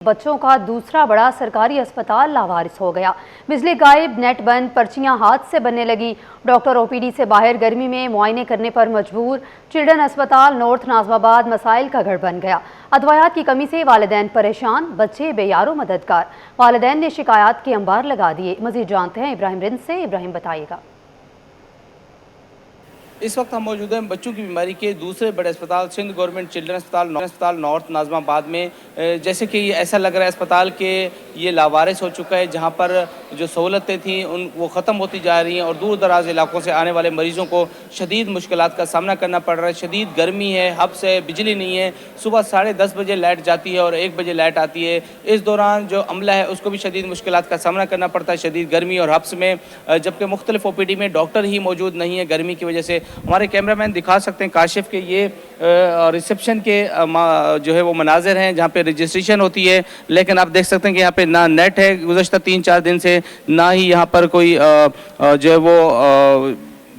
बच्चों का दूसरा बड़ा सरकारी अस्पताल लावारिस हो गया। बिजली गायब, नेट बंद, पर्चियां हाथ से बनने लगी। डॉक्टर ओपीडी से बाहर गर्मी में मुआयने करने पर मजबूर। चिल्ड्रन अस्पताल नॉर्थ नाजमाबाद मसाइल का घर बन गया। अदवायात की कमी से वालिदैन परेशान, बच्चे बेयारो मददगार। वालिदैन ने शिकायत के अंबार लगा दिए। मजीद जानते हैं इब्राहिम रिंद से। इब्राहिम बताइएगा। इस वक्त हम मौजूद हैं बच्चों की बीमारी के दूसरे बड़े अस्पताल सिंध गवर्नमेंट चिल्ड्रन अस्पताल नॉर्थ नाजमाबाद में। जैसे कि ऐसा लग रहा है अस्पताल के ये लावारिस हो चुका है, जहां पर जो सहूलतें थीं वो ख़त्म होती जा रही हैं और दूर दराज इलाकों से आने वाले मरीज़ों को शदीद मुश्किलात का सामना करना पड़ रहा है। शदीद गर्मी है, हब्स है, बिजली नहीं है। सुबह 10:30 बजे लाइट जाती है और 1 बजे लाइट आती है। इस दौरान जो अमला है उसको भी शदीद मुश्किलात का सामना करना पड़ता है, शदीद गर्मी और हब्स में, जबकि मुख्तलिफ ओपीडी में डॉक्टर ही मौजूद नहीं है गर्मी की वजह से। हमारे कैमरामैन दिखा सकते हैं काशिफ के ये रिसेप्शन के जो है वो मनाजिर हैं जहाँ पे रजिस्ट्रेशन होती है, लेकिन आप देख सकते हैं कि यहाँ पे ना नेट है गुज़श्ता 3-4 दिन से, ना ही यहाँ पर कोई जो है वो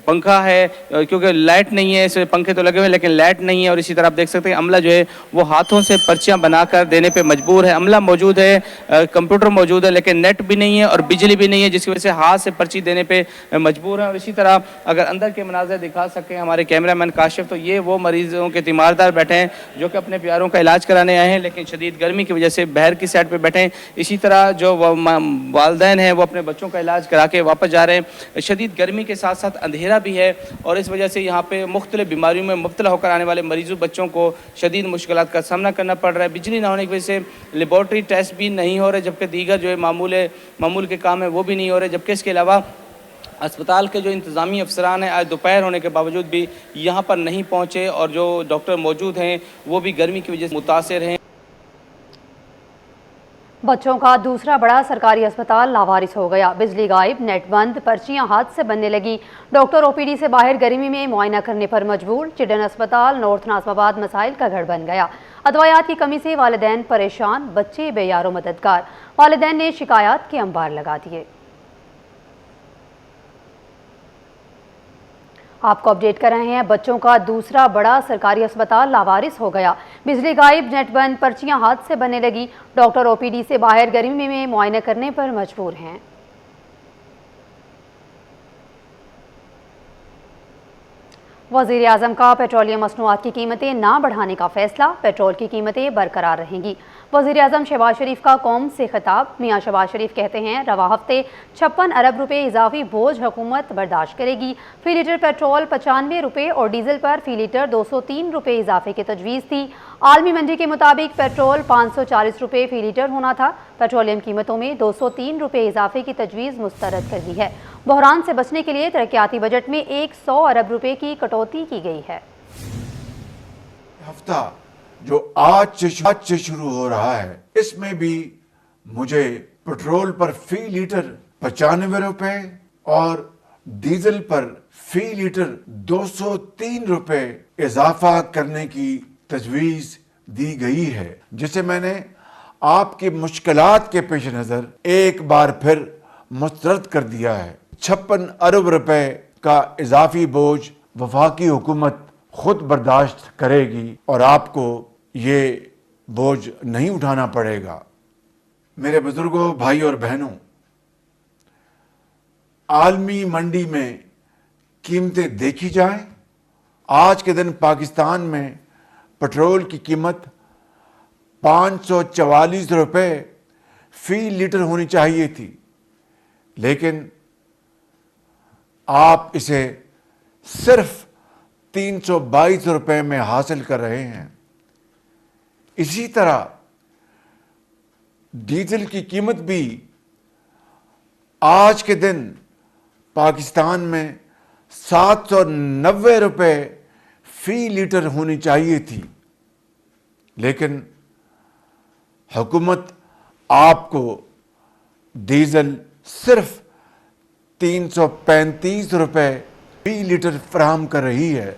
पंखा है, क्योंकि लाइट नहीं है। इसमें पंखे तो लगे हुए हैं लेकिन लाइट नहीं है। और इसी तरह आप देख सकते हैं अमला जो है वो हाथों से पर्चियां बनाकर देने पे मजबूर है। अमला मौजूद है, कंप्यूटर मौजूद है, लेकिन नेट भी नहीं है और बिजली भी नहीं है, जिसकी वजह से हाथ से पर्ची देने पे मजबूर है। और इसी तरह अगर अंदर के मनाज़र दिखा सकें हमारे कैमरामैन काशिफ, तो ये वो मरीजों के तीमारदार बैठे हैं जो कि अपने प्यारों का इलाज कराने आए हैं, लेकिन शदीद गर्मी की वजह से बाहर की साइड पर बैठे हैं। इसी तरह जो वालदैन हैं वो अपने बच्चों का इलाज करा के वापस जा रहे हैं। शदीद गर्मी के साथ साथ अंधेरा भी है और इस वजह से यहाँ पे मुख्तलिफ बीमारियों में मुब्तला होकर आने वाले मरीजों बच्चों को शदीद मुश्किलात का सामना करना पड़ रहा है। बिजली ना होने की वजह से लेबॉर्ट्री टेस्ट भी नहीं हो रहे, जबकि दीगर जो है मामूल के काम है वो भी नहीं हो रहे। जबकि इसके अलावा अस्पताल के जो इंतज़ामी अफसरान हैं आज दोपहर होने के बावजूद भी यहाँ पर नहीं पहुँचे और जो डॉक्टर मौजूद हैं वो भी गर्मी की वजह से मुतासिर हैं। बच्चों का दूसरा बड़ा सरकारी अस्पताल लावारिस हो गया। बिजली गायब, नेट बंद, पर्चियां हाथ से बनने लगी। डॉक्टर ओपीडी से बाहर गर्मी में मुआयना करने पर मजबूर। चिल्ड्रन अस्पताल नॉर्थ नाजमाबाद मसाइल का घर बन गया। अदवायात की कमी से वालिदैन परेशान, बच्चे बेयारो मददगार। वालिदैन ने शिकायत के अंबार लगा दिए। आपको अपडेट कर रहे हैं, बच्चों का दूसरा बड़ा सरकारी अस्पताल लावारिस हो गया। बिजली गायब, नेट बंद, पर्चियां हाथ से बनने लगी। डॉक्टर ओपीडी से बाहर गर्मी में मुआयना करने पर मजबूर हैं। वज़ीर आज़म का पेट्रोलियम मसनूआत की कीमतें ना बढ़ाने का फैसला, पेट्रोल की कीमतें बरकरार रहेंगी। वज़ीर आज़म शहबाज शरीफ का कौम से खिताब। मियाँ शहबाज शरीफ कहते हैं रवा हफ्ते 56 अरब रुपये इजाफी बोझ हुकूमत बर्दाश्त करेगी। फी लीटर पेट्रोल 95 रुपये और डीजल पर फी लीटर 203 रुपये इजाफे की तजवीज़ थी। आलमी मंडी के मुताबिक पेट्रोल 540 रुपये फी लीटर होना था। पेट्रोलियम कीमतों में 203 रुपये इजाफे की तजवीज़ मुस्तरद कर दी है। बहरान से बचने के लिए तरक्याती बजट में 100 अरब रुपये की कटौती की गई है। हफ्ता जो आज से शुरू हो रहा है, इसमें भी मुझे पेट्रोल पर फी लीटर 95 रुपए और डीजल पर फी लीटर 203 रुपए इजाफा करने की तजवीज दी गई है, जिसे मैंने आपकी मुश्किलात के पेश नजर एक बार फिर मुस्तरद कर दिया है। 56 अरब रुपए का इजाफी बोझ वफाकी हुकूमत खुद बर्दाश्त करेगी और आपको ये बोझ नहीं उठाना पड़ेगा। मेरे बुजुर्गों, भाई और बहनों, आलमी मंडी में कीमतें देखी जाएं। आज के दिन पाकिस्तान में पेट्रोल की कीमत 544 रुपए फी लीटर होनी चाहिए थी, लेकिन आप इसे सिर्फ 322 रुपए में हासिल कर रहे हैं। इसी तरह डीजल की कीमत भी आज के दिन पाकिस्तान में 790 रुपए फी लीटर होनी चाहिए थी, लेकिन हुकूमत आपको डीजल सिर्फ 335 रुपए फी लीटर फराहम कर रही है।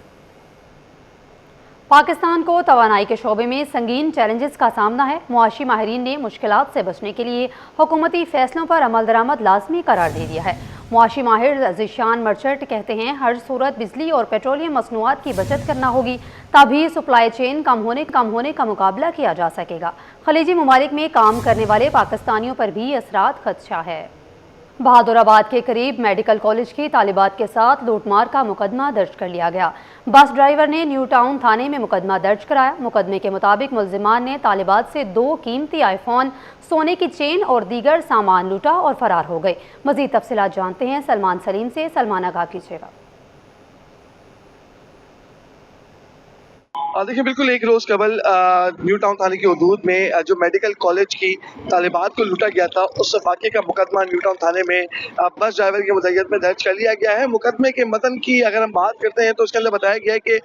पाकिस्तान को तवानाई के शोबे में संगीन चैलेंजेस का सामना है। मुआशी माहिरीन ने मुश्किलात से बचने के लिए हुकूमती फैसलों पर अमल दरामद लाजमी करार दे दिया है। मुआशी माहिर ज़िशान मर्चेंट कहते हैं हर सूरत बिजली और पेट्रोलियम मसनूआत की बचत करना होगी, तभी सप्लाई चेन कम होने का मुकाबला किया जा सकेगा। खलीजी ममालिक में काम करने वाले पाकिस्तानियों पर भी असरात खदशा है। बहादुराबाद के करीब मेडिकल कॉलेज की तालिबात के साथ लूटमार का मुकदमा दर्ज कर लिया गया। बस ड्राइवर ने न्यू टाउन थाने में मुकदमा दर्ज कराया। मुकदमे के मुताबिक मुल्जिमान ने तालिबात से 2 कीमती आईफोन, सोने की चेन और दीगर सामान लूटा और फरार हो गए। मजीद तफसीलात जानते हैं सलमान सलीम से। सलमान, आगाह कीजिएगा। देखिए, बिल्कुल एक रोज कबल न्यू टाउन थाने की हदूद में जो मेडिकल कॉलेज की तालिबात को लूटा गया था, उस वाक़े का मुकदमा न्यू टाउन थाने में बस ड्राइवर की मुद्दत में दर्ज कर लिया गया है। मुकदमे के मतन की अगर हम बात करते हैं तो उसके अंदर बताया गया है कि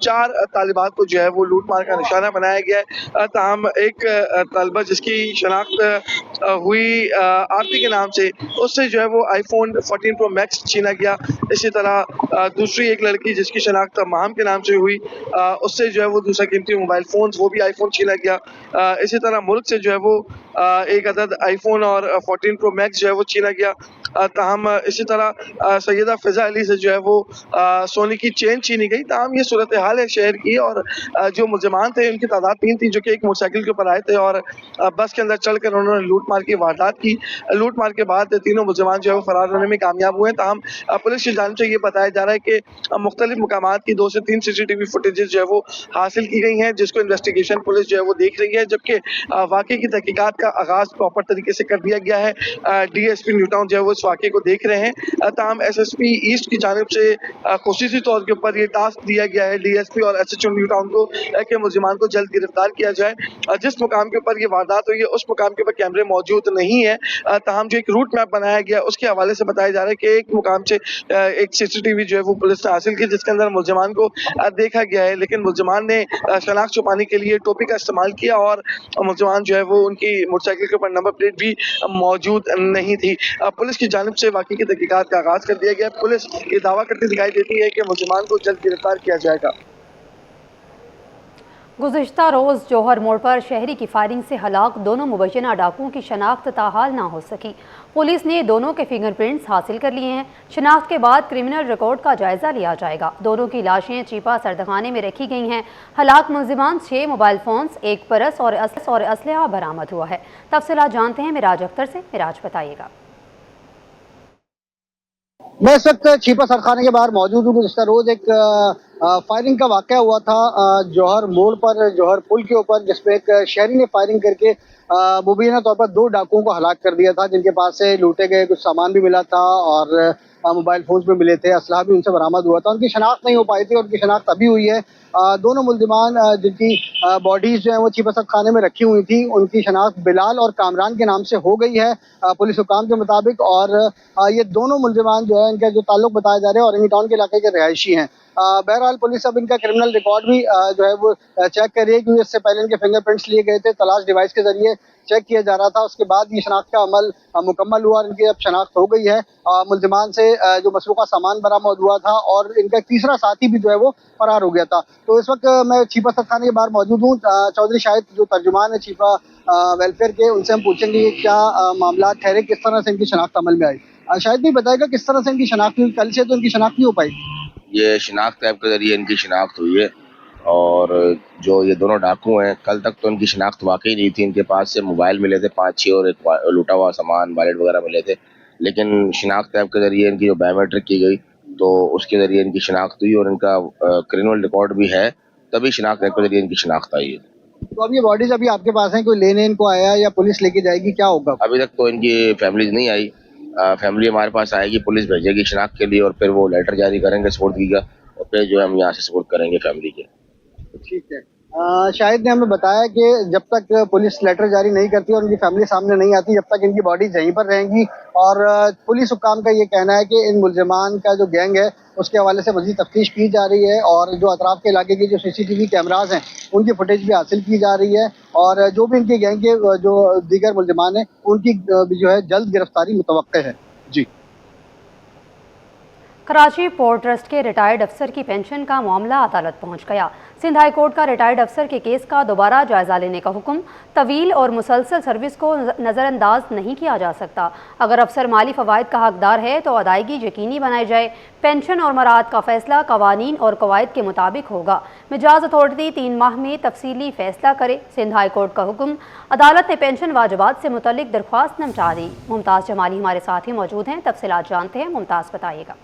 4 तालिबात को जो है वो लूट मार का निशाना बनाया गया है। ताहम एक तलबा जिसकी शनाख्त हुई आरती के नाम से, उससे जो है वो आईफोन 14 प्रो मैक्स छीना गया। इसी तरह दूसरी एक लड़की जिसकी शनाख्त माहम के नाम से हुई, उससे जो है वो दूसरा कीमती मोबाइल फोन, वो भी आईफोन छीना गया। इसी तरह मुल्क से जो है वो एक अदद आईफोन और 14 प्रो मैक्स जो है वो छीना गया। ताहम इसी तरह सैयदा फिजा अली से जो है वो सोने की चेन छीनी गई। ताहम ये सूरत हाल है शहर की, और जो मुल्जिमान थे उनकी तादाद 3 थी, जो कि एक मोटरसाइकिल के ऊपर आए थे और बस के अंदर चढ़कर उन्होंने लूट मार की वारदात की। लूट मार के बाद तीनों मुल्जिमान जो है वो फरार होने में कामयाब हुए। ताहम पुलिस की जानिब से ये बताया जा रहा है कि मुख्तलिफ मुकामात की 2 से 3 CCTV फुटेजेस जो है वो हासिल की गई हैं, जिसको इन्वेस्टिगेशन पुलिस जो है वो देख रही है, जबकि वाकई की तहकीकात का आगाज प्रॉपर तरीके से कर दिया गया है। DSP न्यू टाउन जो है वो इस वाकये को देख रहे हैं। ताहम SSP ईस्ट की जानिब से खुसूसी तौर के ऊपर ये टास्क दिया गया है DSP और SHO न्यू टाउन को कि मुल्जिमान को जल्द गिरफ्तार किया जाए। जिस मुकाम के ऊपर ये वारदात हुई है उस मुकाम के ऊपर कैमरे मौजूद नहीं है। ताहम जो एक रूट मैप बनाया गया उसके हवाले से बताया जा रहा है कि एक मुकाम से एक CCTV जो है वो पुलिस ने हासिल की, जिसके अंदर मुल्जिमान को देखा गया है, लेकिन मुल्जिमान ने शनाख्त छुपाने के लिए टोपी का इस्तेमाल किया और मुल्जिमान जो है वो उनकी मोटरसाइकिल के ऊपर नंबर प्लेट भी मौजूद नहीं थी। पुलिस की जानिब से वाकई की तहकीकात का आगाज कर दिया गया। पुलिस ये दावा करती दिखाई देती है कि मुल्जिमान को जल्द गिरफ्तार किया जाएगा। गुज़िश्ता रोज़ जौहर मोड़ पर शहरी की फायरिंग से हलाक दोनों मुबैना डाकुओं की शनाख्त ताहाल ना हो सकी। पुलिस ने दोनों के फिंगरप्रिंट्स हासिल कर लिए हैं। शनाख्त के बाद क्रिमिनल रिकॉर्ड का जायजा लिया जाएगा। दोनों की लाशें चीपा सरदखाने में रखी गई हैं। हलाक मुल्जिमान 6 मोबाइल फोन्स, 1 परस और असलहा बरामद हुआ है। तफसीलात जानते हैं मिराज अख्तर से। मिराज, बताइएगा। मैं इस वक्त चीपा सरखाने के बाहर मौजूद हूँ। गुज़िश्ता रोज एक फायरिंग का वाक़या हुआ था जौहर मोड़ पर, जौहर पुल के ऊपर, जिसमें एक शहरी ने फायरिंग करके मुबीना तौर पर 2 डाकुओं को हलाक कर दिया था, जिनके पास से लूटे गए कुछ सामान भी मिला था और मोबाइल फोन्स भी मिले थे, असलहा भी उनसे बरामद हुआ था। उनकी शनाख्त नहीं हो पाई थी, उनकी शनाख्त अभी हुई है। दोनों मुल्जिमान जिनकी बॉडीज जो है वो चीपा खाने में रखी हुई थी, उनकी शनाख्त बिलाल और कामरान के नाम से हो गई है पुलिस हुकाम के मुताबिक। और ये दोनों मुल्जिमान जो है इनका जो ताल्लुक बताया जा रहे हैं औरंगी टाउन के इलाके के रिहायशी हैं। बहरहाल पुलिस अब इनका क्रिमिनल रिकॉर्ड भी जो है वो चेक कर रही है, क्योंकि इससे पहले इनके फिंगरप्रिंट्स लिए गए थे, तलाश डिवाइस के जरिए चेक किया जा रहा था। उसके बाद ये शनाख्त का अमल मुकम्मल हुआ और इनकी अब शनाख्त हो गई है। मुल्जिमान से जो मसरूका सामान बरामद हुआ था और इनका एक तीसरा साथी भी जो है वो फरार हो गया था। तो इस वक्त मैं चीपा थाने के बाहर मौजूद हूँ। चौधरी शाहिद जो तर्जुमान है चीपा वेलफेयर के, उनसे हम पूछेंगे क्या मामला ठहरे, किस तरह से इनकी शनाख्त अमल में आई। शाहिद भी बताएगा किस तरह से इनकी शनाख्त हुई। कल से तो इनकी शनाख्त नहीं हो पाई। ये शनाख्त ऐप के जरिए इनकी शनाख्त हुई है और जो ये दोनों डाकू हैं, कल तक तो इनकी शनाख्त वाकई नहीं थी। इनके पास से मोबाइल मिले थे 5-6 और एक लूटा हुआ सामान, वॉलेट वगैरह मिले थे, लेकिन शनाख्त ऐप के जरिए इनकी जो बायोमेट्रिक की गई तो उसके जरिए इनकी शनाख्त हुई और इनका क्रिमिनल रिकॉर्ड भी है, तभी शनाख्त ऐप के जरिए इनकी शनाख्त आई है। तो अब ये बॉडीज अभी आपके पास हैं, कोई लेने इनको आया या पुलिस लेके जाएगी, क्या होगा? अभी तक तो इनकी फैमिलीज नहीं आई। फैमिली हमारे पास आएगी, पुलिस भेजेगी शनाख्त के लिए और फिर वो लेटर जारी करेंगे सुपुर्दगी का और फिर जो है हम यहाँ से सपोर्ट करेंगे फैमिली के। ठीक है। शाहिद ने हमें बताया कि जब तक पुलिस लेटर जारी नहीं करती और उनकी फैमिली सामने नहीं आती, जब तक इनकी बॉडी यहीं पर रहेंगी। और पुलिस हुक्काम का ये कहना है कि इन मुल्जिमान का जो गैंग है उसके हवाले से मज़ीद तफ्तीश की जा रही है और जो अतराफ के इलाके के जो CCTV कैमराज हैं उनकी फुटेज भी हासिल की जा रही है और जो भी इनके गैंग के जो दीगर मुल्जिमान हैं उनकी जो है जल्द गिरफ्तारी मुतवक्के है। जी। कराची पोर्ट ट्रस्ट के रिटायर्ड अफसर की पेंशन का मामला अदालत पहुंच गया। सिंध हाई कोर्ट का रिटायर्ड अफसर के केस का दोबारा जायजा लेने का हुक्म। तवील और मुसलसल सर्विस को नज़रअंदाज नहीं किया जा सकता। अगर अफसर माली फ़वाइद का हकदार है तो अदायगी यकीनी बनाई जाए। पेंशन और मराद का फैसला कवानीन और कवायद के मुताबिक होगा। मिजाज अथॉरिटी 3 माह में तफसीली फैसला करे। सिंध हाई कोर्ट का हुक्म। अदालत ने पेंशन वाजिबात से मुतल्लिक दरख्वास्त निपटा दी। मुमताज़ जमाली हमारे साथ ही मौजूद हैं, तफसीलात जानते हैं। मुमताज़ बताइएगा।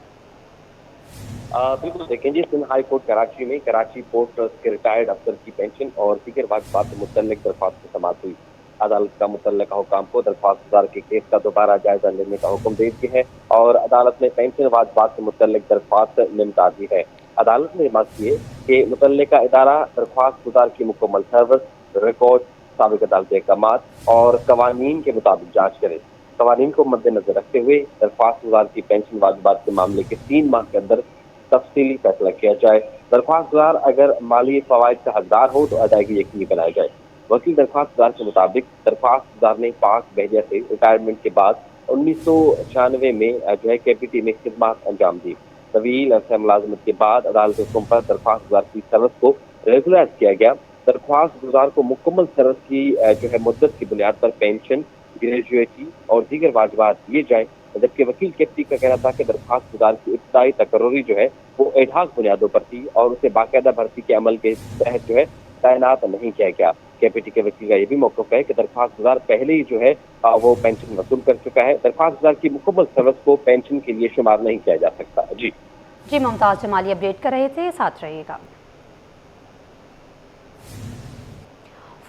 बिल्कुल देखें जी, सिंध हाई कोर्ट कराची में कराची पोर्ट ट्रस्ट के रिटायर्ड अफसर की पेंशन और दीगर वाजिबात से मुतल्लिक दरख्वास्त की समाअत हुई। अदालत का मुतल्लिका हुकाम को दरख्वास्तदार के केस का दोबारा जायजा लेने का हुक्म दे दिया है और अदालत ने पेंशन वाजिबात से मुतल्लिक दरख्वास्त निपटा दी है। अदालत ने मांग की है कि मुतल्लिका इदारा दरख्वास्त गुजार की मुकम्मल सर्विस, रिकॉर्ड, साबिक़ अदालती अहकामात और कवानीन के मुताबिक जाँच करे। कवानीन को मद्देनजर रखते हुए दरख्वास्त गुजार की पेंशन वाजिबात के मामले के 3 माह के अंदर तफसीली फैसला किया जाए। दरख्वास्तदार अगर माली फवाइद का हकदार हो तो अदायगी यकीनी बनाई जाए। वकील दरख्वास्तदार के मुताबिक दरख्वास्तदार ने पाक बहरिया से रिटायरमेंट के बाद 1996 में जो है KPT में खिदमत अंजाम दी। तवील अरसा मुलाजमत के बाद अदालत के हुक्म पर दरख्वास्तदार की सर्विस को रेगुलराइज किया गया। दरख्वास्त गुजार को मुकम्मल सर्विस की जो है मुद्दत की बुनियाद पर पेंशन, ग्रेजुएटी और दीगर वाजिबात दिए जाए, जबकि वकील KPT का कहना था कि दरख्वास्त गुजार की इब्तदाई तकर्रुरी जो है वो एडहॉक बुनियादों पर थी और उसे बाकायदा भर्ती के अमल के तहत जो है तैनात नहीं किया गया। KPT के वकील का यह भी मौक़िफ़ है कि दरख्वास्त गुजार पहले ही जो है वो पेंशन वसूल कर चुका है। दरख्वास्त गुजार की मुकम्मल सर्विस को पेंशन के लिए शुमार नहीं किया जा सकता। जी मुमताज़ जमाली अपडेट कर रहे थे, साथ रहिएगा।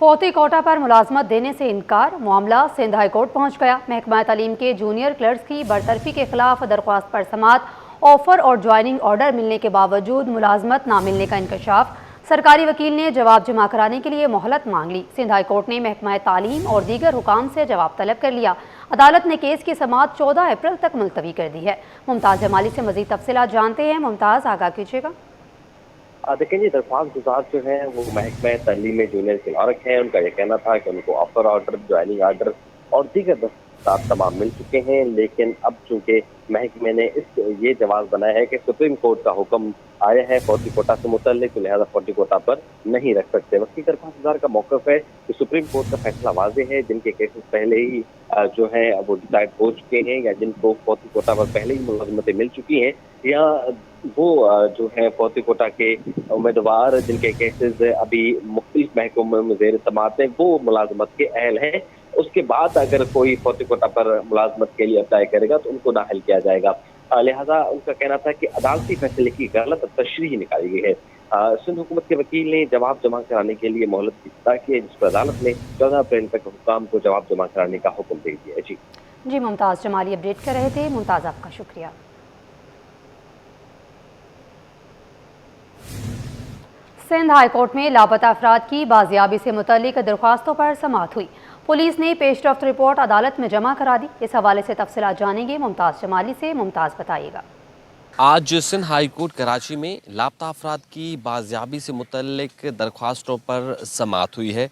फौती कोटा पर मुलाजमत देने से इनकार, मामला सिंध हाई कोर्ट पहुँच गया। महकमा तालीम के जूनियर क्लर्क्स की बरतरफी के खिलाफ दरख्वास्त पर समाअत। ऑफर और ज्वाइनिंग ऑर्डर मिलने के बावजूद मुलाजमत ना मिलने का इंकशाफ। सरकारी वकील ने जवाब जमा कराने के लिए मोहलत मांग ली। सिंध हाई कोर्ट ने महकमा तालीम और दीगर हुकाम से जवाब तलब कर लिया। अदालत ने केस की समाअत 14 अप्रैल तक मुलतवी कर दी है। मुमताज़ जमाली से मज़ीद तफसीलात जानते हैं। मुमताज़, आगाह कीजिएगा। देखें जी, दरख्वास्त गुजार जो है वो महकमा तालीम में जूनियर क्लर्क हैं। उनका यह कहना था कि उनको ऑफर ऑर्डर, ज्वाइनिंग ऑर्डर और दीगर दस्तावेज़ तमाम मिल चुके हैं, लेकिन अब चूंकि महकमे ने ये जवाब बनाया है कि सुप्रीम कोर्ट का हुक्म आया है फौती कोटा से मुतल्लिक, तो लिहाजा फौती कोटा पर नहीं रख सकते। वकील दरख्वास्त गुजार का मौक़िफ़ है कि सुप्रीम कोर्ट का फैसला वाज़ेह है। जिनके केसेस पहले ही जो है वो डिसाइड हो चुके हैं या जिनको फौती कोटा पर पहले ही मुलाजमतें मिल चुकी हैं, या वो जो है फौती कोटा के उम्मीदवार जिनके केसेस अभी मुख्तलिफ महकमों में ज़ेर समाअत हैं, वो मुलाजमत के अहल हैं। उसके बाद अगर कोई फौती कोटा पर मुलाजमत के लिए अप्लाई करेगा तो उनको नाअहल किया जाएगा। लिहाजा उनका कहना था कि अदालती फैसले की गलत तशरीह निकाली गई है। सिंध हुकूमत के वकील ने जवाब जमा कराने के लिए मोहलत की इत्तला की है, जिस पर अदालत ने 14 अप्रैल तक हुकाम को जवाब जमा कराने का हुक्म दे दिया है। जी मुमताज़ जमाली अपडेट कर रहे थे। मुमताज़, आपका शुक्रिया। सिंध हाई कोर्ट में लापता अफराद की बाजियाबी से मुतल्लिक दरख्वास्तों पर समाअत हुई। पुलिस ने पेशरफ्त रिपोर्ट अदालत में जमा करा दी। इस हवाले से तफसीलात जानेंगे मुमताज़ जमाली से। मुमताज़, बताइएगा। आज सिंध हाई कोर्ट कराची में लापता अफराद की बाजियाबी से मुतल्लिक दरख्वास्तों पर समाअत हुई है।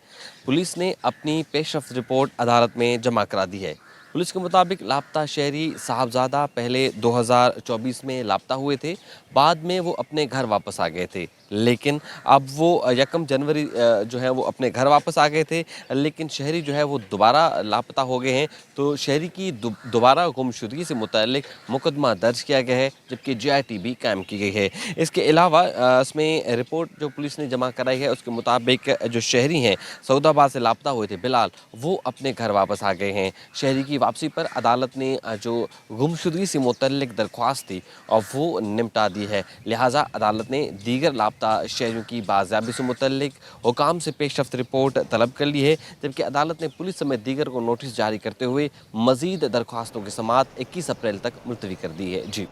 पुलिस ने अपनी पेशरफ्त रिपोर्ट अदालत में जमा करा दी है। पुलिस के मुताबिक लापता शहरी साहबजादा पहले 2024 में लापता हुए थे, बाद में वो अपने घर वापस आ गए थे, लेकिन अब वो 1 जनवरी जो है वो अपने घर वापस आ गए थे, लेकिन शहरी जो है वो दोबारा लापता हो गए हैं। तो शहरी की दोबारा गुमशुदगी से मुतल्लिक मुकदमा दर्ज किया गया है, जबकि GIT भी कायम की गई है। इसके अलावा इसमें रिपोर्ट जो पुलिस ने जमा कराई है उसके मुताबिक जो शहरी हैं सऊदाबाद से लापता हुए थे बिलाल, वो अपने घर वापस आ गए हैं। शहरी की वापसी पर अदालत ने जो गुमशुदगी से मुतल्लिक दरख्वास्त थी और वो निपटा दी है। लिहाजा अदालत ने दीगर लापता शहरियों की बाजियाबी से मुतल्लिक हुकाम से पेशरफ्त रिपोर्ट तलब कर ली है, जबकि अदालत ने पुलिस समेत दीगर को नोटिस जारी करते हुए मजीद दरख्वास्तों की समाअत 21 अप्रैल तक मुलतवी कर दी है। जी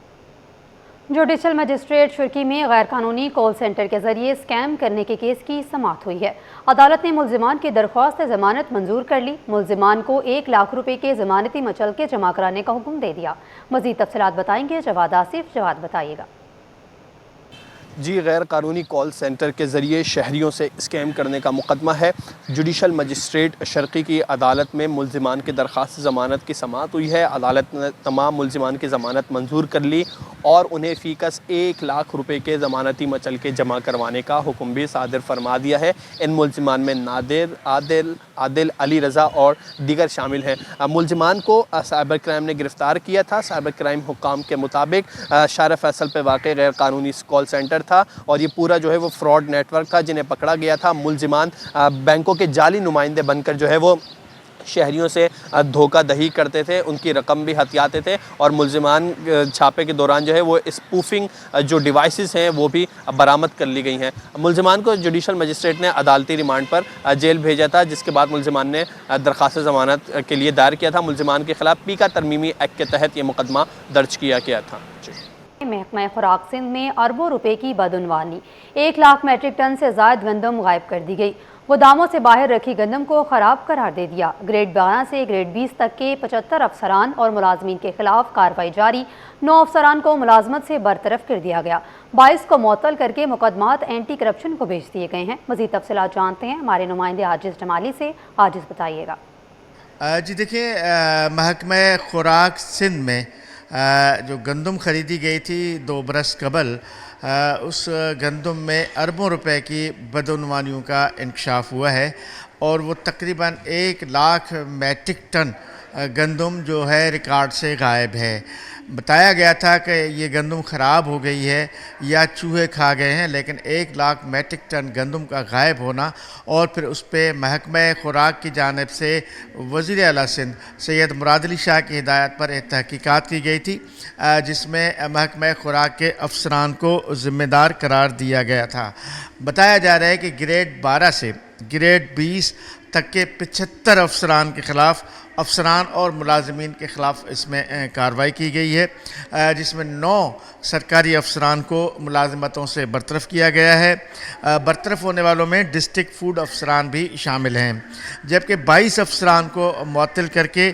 जुडिशल मजिस्ट्रेट शुर्की में गैर कानूनी कॉल सेंटर के जरिए स्कैम करने के केस की समाअत हुई है। अदालत ने मुलजिमान की दरख्वास्त जमानत मंजूर कर ली। मुलजिमान को 1 लाख रुपए के जमानती मचलके जमा कराने का हुक्म दे दिया। मजीद तफसीलात बताएंगे जवाद आसिफ। जवाद, बताइएगा। जी, गैर कानूनी कॉल सेंटर के ज़रिए शहरियों से स्कैम करने का मुकदमा है। जुडिशल मजिस्ट्रेट शर्की की अदालत में मुल्ज़िमान की दरख्वास्त ज़मानत की समाअत हुई है। अदालत ने तमाम मुल्ज़िमान की ज़मानत मंजूर कर ली और उन्हें फ़ीकस 1 लाख रुपए के ज़मानती मचल के जमा करवाने का हुक्म भी सादिर फरमा दिया है। इन मुल्ज़िमान में नादिर, आदिल, अली रज़ा और दीगर शामिल हैं। मुल्ज़िमान को साइबर क्राइम ने गिरफ़्तार किया था। साइबर क्राइम हुक्काम के मुताबिक शारा फैसल पे वाक़ गैर कानूनी कॉल सेंटर था और ये पूरा जो है वो फ्रॉड नेटवर्क था जिन्हें पकड़ा गया था। मुल्ज़िमान बैंकों के जाली नुमाइंदे बनकर जो है वो शहरियों से धोखा दही करते थे, उनकी रकम भी हथियाते थे और मुल्ज़िमान छापे के दौरान जो है वो स्पूफिंग जो डिवाइसेस हैं वो भी बरामद कर ली गई हैं। मुल्ज़िमान को जुडिशल मजिस्ट्रेट ने अदालती रिमांड पर जेल भेजा था, जिसके बाद मुल्ज़िमान ने दरख्वास्त ज़मानत के लिए दायर किया था। मुल्ज़िमान के ख़िलाफ़ पीका तरमीमी एक्ट के तहत ये मुकदमा दर्ज किया गया था। महकमा खुराक सिंध में अरबों रुपए की बदउनवानी, 1 लाख मैट्रिक टन से ज़ायद गंदम गायब कर दी गई। गोदामों से बाहर रखी गंदम को ख़राब करार दे दिया। ग्रेड 12 से ग्रेड 20 तक के 75 अफसरान और मुलाजमीन के खिलाफ कार्रवाई जारी। 9 अफसरान को मुलाजमत से बरतरफ कर दिया गया। 22 को मुअत्तल करके मुकदमात एंटी करप्शन को भेज दिए गए हैं। मज़ीद तफसीलात जानते हैं हमारे नुमाइंदे आजिज़ जमाली से। आजिज़ बताइएगा। जी देखिए, महकमा खुराक सिंध में जो गंदम ख़रीदी गई थी 2 बरस कबल, उस गंदम में अरबों रुपए की बदउनवानियों का इंकशाफ हुआ है और वो तकरीबन 1 लाख मैट्रिक टन गंदम जो है रिकॉर्ड से गायब है। बताया गया था कि ये गंदम ख़राब हो गई है या चूहे खा गए हैं, लेकिन 1 लाख मैट्रिक टन गंदम का गायब होना और फिर उस पर महकमा खुराक की जानिब से वज़ीर आला सिंध सैयद मुराद अली शाह की हिदायत पर एक तहकीकात की गई थी, जिसमें महकमा खुराक के अफसरान को ज़िम्मेदार करार दिया गया था। बताया जा रहा है कि ग्रेड 12 से ग्रेड 20 तक के 75 अफसरान के ख़िलाफ़, अफसरान और मुलाजमीन के ख़िलाफ़ इसमें कार्रवाई की गई है, जिसमें 9 सरकारी अफसरान को मुलाजमतों से बरतरफ़ किया गया है। बरतरफ़ होने वालों में डिस्ट्रिक्ट फूड अफसरान भी शामिल हैं, जबकि 22 अफसरान को मुअत्तल करके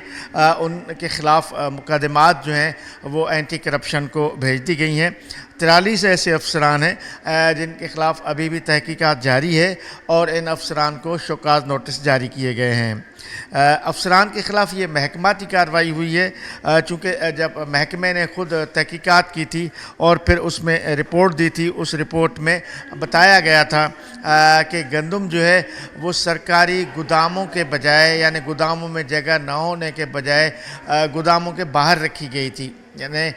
उनके ख़िलाफ़ मुकदमात जो हैं वो एंटी करप्शन को भेज दी गई हैं। 43 ऐसे अफसरान हैं जिनके ख़िलाफ़ अभी भी तहकीकात जारी है और इन अफसरान को शोकाज़ नोटिस जारी किए गए हैं। अफसरान के ख़िलाफ़ ये महकमाती कार्रवाई हुई है, चूँकि जब महकमे ने ख़ुद तहकीकात की थी और फिर उसमें रिपोर्ट दी थी, उस रिपोर्ट में बताया गया था कि गंदम जो है वो सरकारी गोदामों के बजाय, यानी गोदामों में जगह न होने के बजाय गोदामों के बाहर रखी गई थी, यानी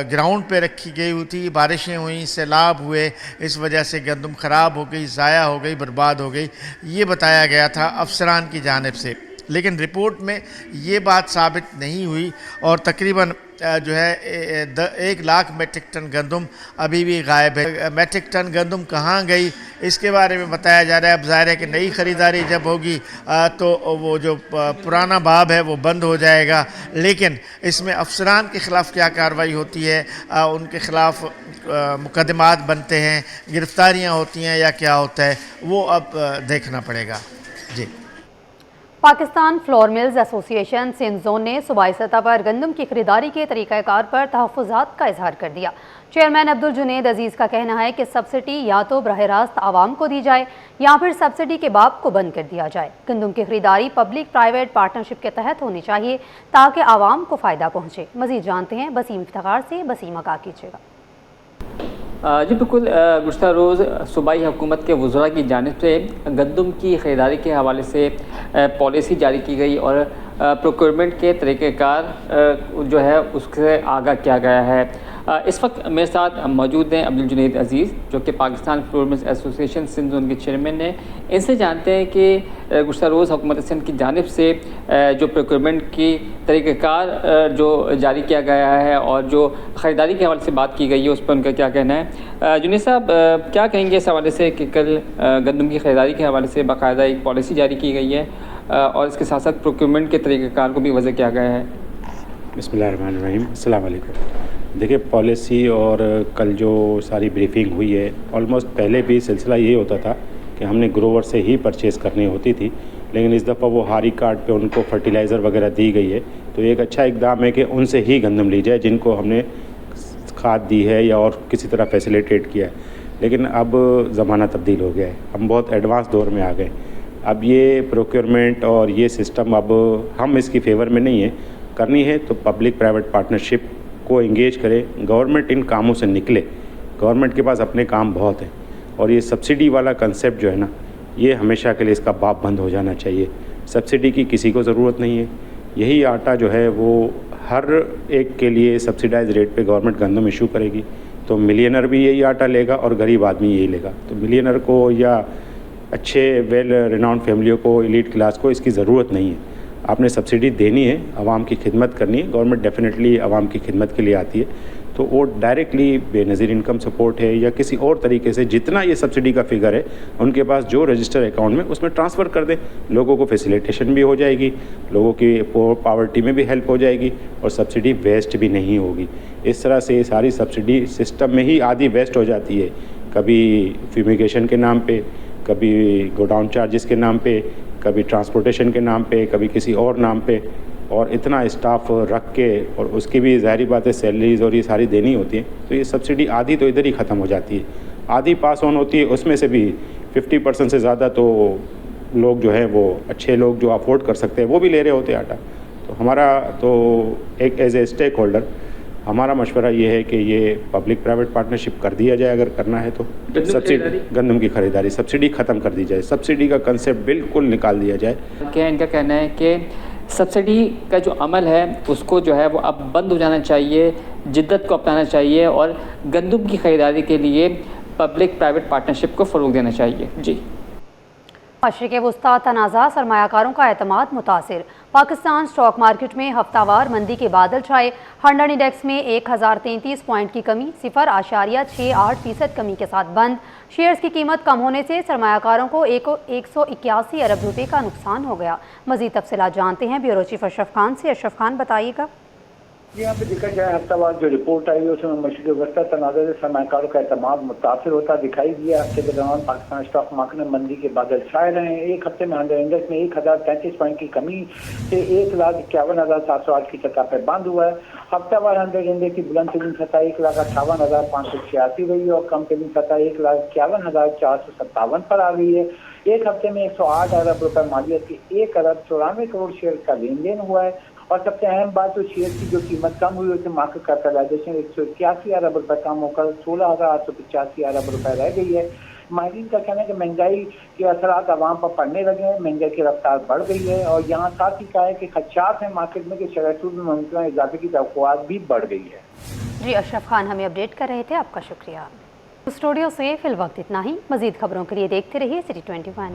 ग्राउंड पे रखी गई हुई थी। बारिशें हुई, सैलाब हुए, इस वजह से गंदम ख़राब हो गई, ज़ाया हो गई, बर्बाद हो गई, ये बताया गया था अफसरान की जानिब से। लेकिन रिपोर्ट में ये बात साबित नहीं हुई और तकरीबन जो है 1 लाख मैट्रिक टन गंदम अभी भी गायब है। मैट्रिक टन गंदम कहाँ गई इसके बारे में बताया जा रहा है। अब ज़ाहिर है कि नई ख़रीदारी जब होगी तो वो जो पुराना बाब है वो बंद हो जाएगा, लेकिन इसमें अफसरान के ख़िलाफ़ क्या कार्रवाई होती है, उनके ख़िलाफ़ मुकदमात बनते हैं, गिरफ़्तारियाँ होती हैं या क्या होता है, वो अब देखना पड़ेगा। जी। Pakistan flour mills association Sindh zone ने सूबाई सतह पर गंदम की खरीदारी के तरीक़ाकार पर तहफ़्फ़ुज़ात का इजहार कर दिया। चेयरमैन अब्दुल जुनैद अजीज़ का कहना है कि सब्सिडी या तो बराह रास्त आवाम को दी जाए या फिर सब्सिडी के बाब को बंद कर दिया जाए। गंदम की खरीदारी पब्लिक प्राइवेट पार्टनरशिप के तहत होनी चाहिए ताकि आवाम को फ़ायदा पहुँचे। मज़ीद जानते हैं बसीम इफ्तिखार से। बसीम आगाह कीजिएगा। जी बिल्कुल, गुज़श्ता रोज़ सूबाई हुकूमत के वज़रा की जानिब से गंदम की ख़रीदारी के हवाले से पॉलिसी जारी की गई और प्रोक्योरमेंट के तरीक़ेकार जो है उससे आगाह किया गया है। इस वक्त मेरे साथ मौजूद हैं अब्दुल जुनैद अजीज़, जो कि Pakistan flour mills association Sindh zone के चेयरमैन हैं। इनसे जानते हैं कि गुज़श्ता रोज़ हुकूमत सिंध की जानिब से जो प्रोक्योरमेंट की तरीक़ेकार जो जारी किया गया है और जो ख़रीदारी के हवाले से बात की गई है उस पर उनका क्या कहना है। जुनैद साहब, क्या कहेंगे इस हवाले से कि कल गंदम की ख़रीदारी के हवाले से बाकायदा एक पॉलिसी जारी की गई है और इसके साथ साथ प्रोक्योरमेंट के तरीक़ेकार को भी वज़ह किया गया है। बिस्मिल्लाहिर्रहमानिर्रहीम, अस्सलाम वालेकुम। देखिए, पॉलिसी और कल जो सारी ब्रीफिंग हुई है, ऑलमोस्ट पहले भी सिलसिला ये होता था कि हमने ग्रोवर से ही परचेज़ करनी होती थी, लेकिन इस दफ़ा वो हारी कार्ड पे उनको फर्टिलाइज़र वगैरह दी गई है, तो एक अच्छा इकदाम है कि उनसे ही गंदम ली जाए जिनको हमने खाद दी है या और किसी तरह फैसिलिटेट किया है, लेकिन अब ज़माना तब्दील हो गया है, हम बहुत एडवांस दौर में आ गए। अब ये प्रोक्योरमेंट और ये सिस्टम अब हम इसकी फेवर में नहीं है। करनी है तो पब्लिक प्राइवेट पार्टनरशिप को एंगेज करें, गवर्नमेंट इन कामों से निकले, गवर्नमेंट के पास अपने काम बहुत हैं। और ये सब्सिडी वाला कंसेप्ट जो है ना, ये हमेशा के लिए इसका बाप बंद हो जाना चाहिए। सब्सिडी की किसी को ज़रूरत नहीं है। यही आटा जो है वो हर एक के लिए सब्सिडाइज रेट पे गवर्नमेंट गंदम इशू करेगी, तो मिलियनर भी यही आटा लेगा और गरीब आदमी यही लेगा। तो मिलियनर को या अच्छे वेल रिनाउंड फैमिलियों को, एलीट क्लास को इसकी ज़रूरत नहीं है। आपने सब्सिडी देनी है, आवाम की खिदमत करनी है। गवर्नमेंट डेफिनेटली आवाम की खिदमत के लिए आती है, तो वो डायरेक्टली बेनज़ीर इनकम सपोर्ट है या किसी और तरीके से जितना ये सब्सिडी का फिगर है उनके पास जो रजिस्टर अकाउंट में उसमें ट्रांसफ़र कर दें। लोगों को फैसिलिटेशन भी हो जाएगी, लोगों की पॉवर्टी में भी हेल्प हो जाएगी और सब्सिडी वेस्ट भी नहीं होगी। इस तरह से सारी सब्सिडी सिस्टम में ही आधी वेस्ट हो जाती है, कभी फ्यूमिगेशन के नाम पे, कभी गोडाउन चार्जेस के नाम पे, कभी ट्रांसपोर्टेशन के नाम पे, कभी किसी और नाम पे, और इतना स्टाफ रख के और उसकी भी ज़ाहिरी बात है सैलरीज और ये सारी देनी होती है। तो ये सब्सिडी आधी तो इधर ही ख़त्म हो जाती है, आधी पास ऑन होती है। उसमें से भी 50% से ज़्यादा तो लोग जो हैं वो अच्छे लोग जो अफोर्ड कर सकते हैं वो भी ले रहे होते हैं आटा। तो हमारा तो एक एज ए स्टेक होल्डर हमारा मशवरा ये है कि ये पब्लिक प्राइवेट पार्टनरशिप कर दिया जाए, अगर करना है तो। सब्सिडी, गंदम की खरीदारी, सब्सिडी ख़त्म कर दी जाए, सब्सिडी का कंसेप्ट बिल्कुल निकाल दिया जाए। क्या इनका कहना है कि सब्सिडी का जो अमल है उसको जो है वो अब बंद हो जाना चाहिए, जिद्दत को अपनाना चाहिए और गंदम की ख़रीदारी के लिए पब्लिक प्राइवेट पार्टनरशिप को फ़रोग़ देना चाहिए। जी। मशरिक़ वुस्ता तनाज़ा, सरमायाकारों का एतमाद मुतासिर। पाकिस्तान स्टॉक मार्केट में हफ्तावार मंदी के बादल छाए। हंड्रेड इंडेक्स में 1033 पॉइंट की कमी, 0.68% कमी के साथ बंद। शेयर्स की कीमत कम होने से सरमायाकारों को 181 अरब रुपए का नुकसान हो गया। मज़ीद तफसीलात जानते हैं ब्यूरो चीफ अशरफ खान से। अशरफ खान, बताइएगा। यहाँ पे देखा जाए हफ्तावार जो रिपोर्ट आई है उसमें मशरिक़ वस्ता तनाज़ा से सरमायाकारों का एतमाद मुतासिर होता दिखाई दिया। हफ्ते के दौरान पाकिस्तान स्टॉक मार्केट में मंदी के बादल छाए रहे हैं। एक हफ्ते में हंड्रेड इंडेक्स में 1033 पॉइंट की कमी से 1,51,708 की सतह पर बंद हुआ है। हफ्तावार हंड्रेड इंडेक्स की बुलंद तरीन सतह 1,58,586 रही है और कम तरीन सतह 1,51,457 पर आ गई है। एक हफ्ते में 108 अरब रुपए मालियत के 1 अरब 94 करोड़ शेयर का लेन देन हुआ है। और सबसे अहम बात तो शेयर की जो कीमत कम हुई उससे मार्केट कैपिटलाइजेशन 181 अरब रुपए कम होकर 16,885 अरब रुपए रह गई है। माहिरीन का कहना है कि महंगाई के असरात आवाम पर पड़ने लगे हैं, महंगाई की रफ्तार बढ़ गई है और यहाँ साथ ही कहा है कि खदशात है मार्केट में कि शरह सूद में मुमकिन इजाफे की तवक्कुआत भी बढ़ गई है। जी, अशरफ खान हमें अपडेट कर रहे थे, आपका शुक्रिया। स्टूडियो से फिल वक्त इतना ही। मजीद खबरों के लिए देखते रहिए सिटी 21।